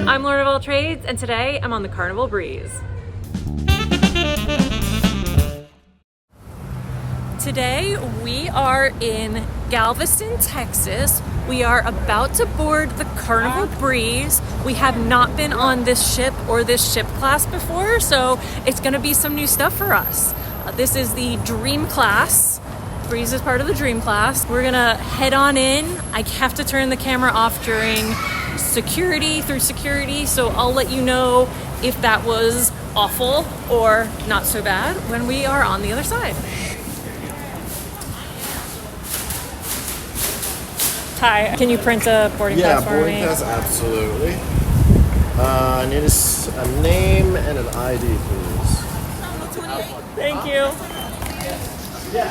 I'm Lord of All Trades, and today I'm on the Carnival Breeze. Today we are in Galveston, Texas. We are about to board the Carnival Breeze. We have not been on this ship or this ship class before, so it's going to be some new stuff for us. This is the Dream class. Breeze is part of the Dream class. We're going to head on in. I have to turn the camera off during security, so I'll let you know if that was awful or not so bad when we are on the other side. Hi, can you print a boarding pass for me? Yeah, boarding pass, absolutely. I need a name and an ID, please. Thank you. Yeah.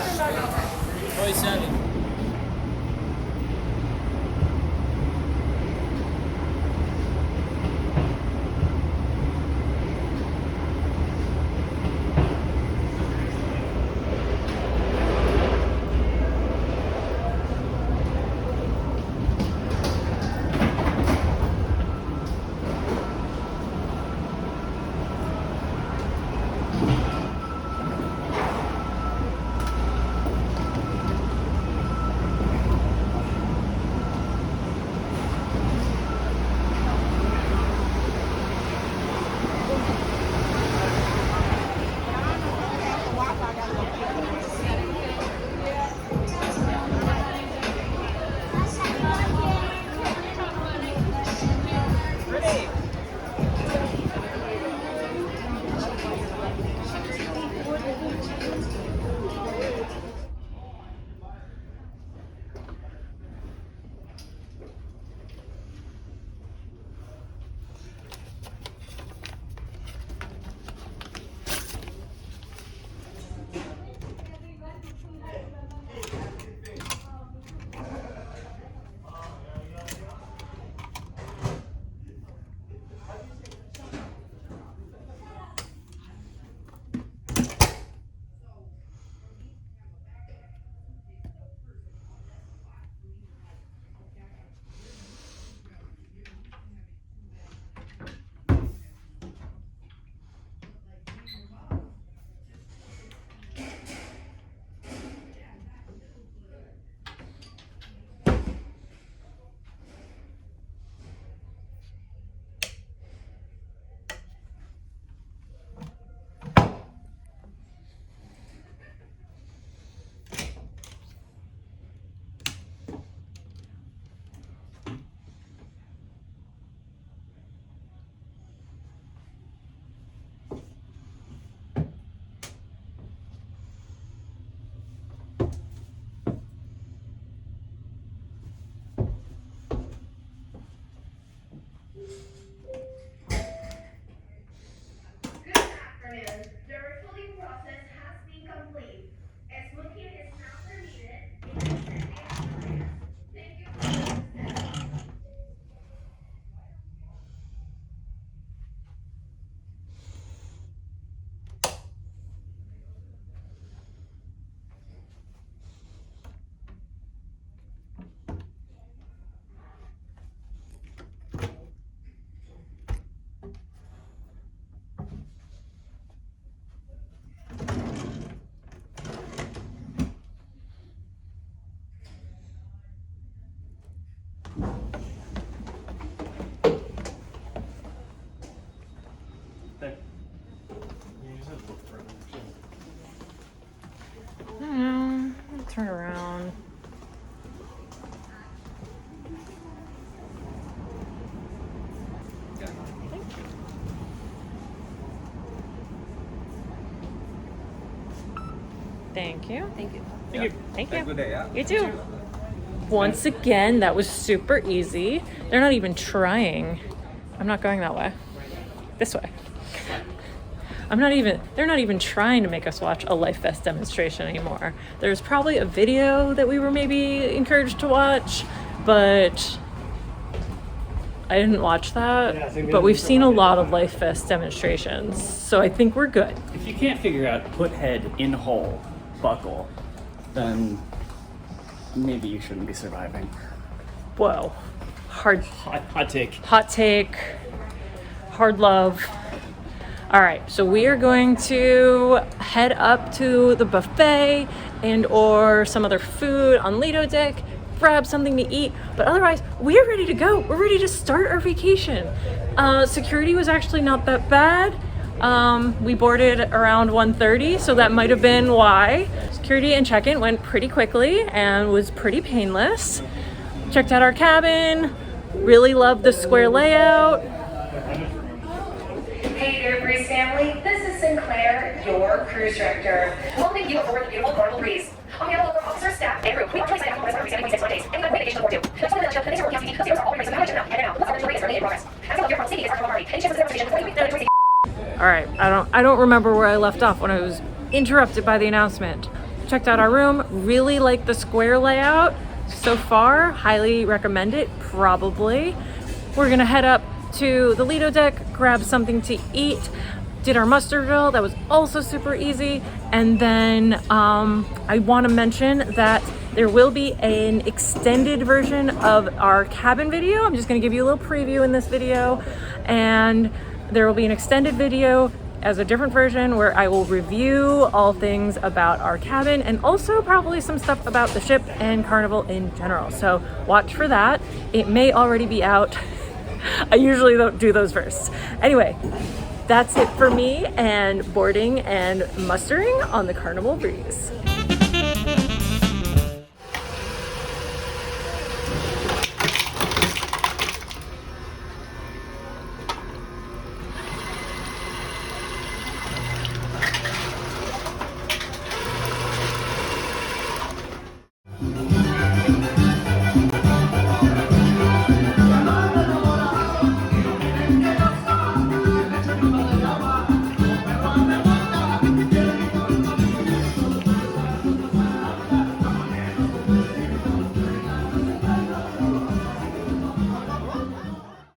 Turn around. Thank you. Thank you. Thank you. Thank you. Have a good day, yeah? You too. Once again, that was super easy. They're not even trying. I'm not going that way. This way. They're not even trying to make us watch a life vest demonstration anymore. There's probably a video that we were maybe encouraged to watch, but I didn't watch that. But we've seen a lot of life vest demonstrations, so I think we're good. If you can't figure out put head in hole, buckle, then maybe you shouldn't be surviving. Whoa. Hard Hot take. hot take. Hard love. All right, so we are going to head up to the buffet and or some other food on Lido Deck, grab something to eat, but otherwise we are ready to go. We're ready to start our vacation. Security was actually not that bad. We boarded around 1:30, so that might have been why. Security and check-in went pretty quickly and was pretty painless. Checked out our cabin, really loved the square layout. Hey there, Breeze family. This is Sinclair, your cruise director. Welcoming you aboard the beautiful Carnival Breeze. On behalf of our officers, staff, and crew, we are 29 April for 6 days, and we have vacation to board too. Let's let the next working the are all ready, so how much now? And now, let's start the race in progress. As well, your from city is our party. Any chances of conversation? All right, I don't remember where I left off when I was interrupted by the announcement. Checked out our room, really like the square layout so far, highly recommend it, probably. We're gonna head up to the Lido Deck, grab something to eat, did our muster drill, that was also super easy, and then I wanna mention that there will be an extended version of our cabin video. I'm just gonna give you a little preview in this video, and there will be an extended video as a different version where I will review all things about our cabin and also probably some stuff about the ship and Carnival in general. So watch for that. It may already be out. I usually don't do those first. Anyway, that's it for me and boarding and mustering on the Carnival Breeze.